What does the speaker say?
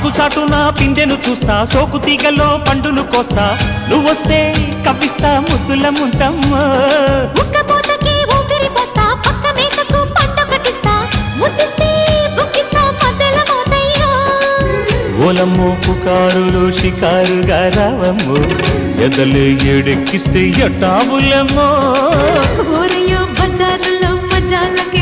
చాటున పిందెను చూస్తా, సోకు తీగలో పండును కోస్తా, నువ్వొస్తే కప్పిస్తా ముద్దుల ముంతమ్మో. ఉక్కపోతకి ఊపిరి పోస్తా, పక్క మేకకు పంట కట్టిస్తా, ముద్దిస్తే బుక్కిస్తా మధ్యల మోతయ్యో. ఓలమ్మో పుకారులు షికారుగా రావమ్మో, ఎదలు ఎడెక్కిస్తే ఎట్టాబులమ్మో. ఓరయ్యో బజారులో మజాలకి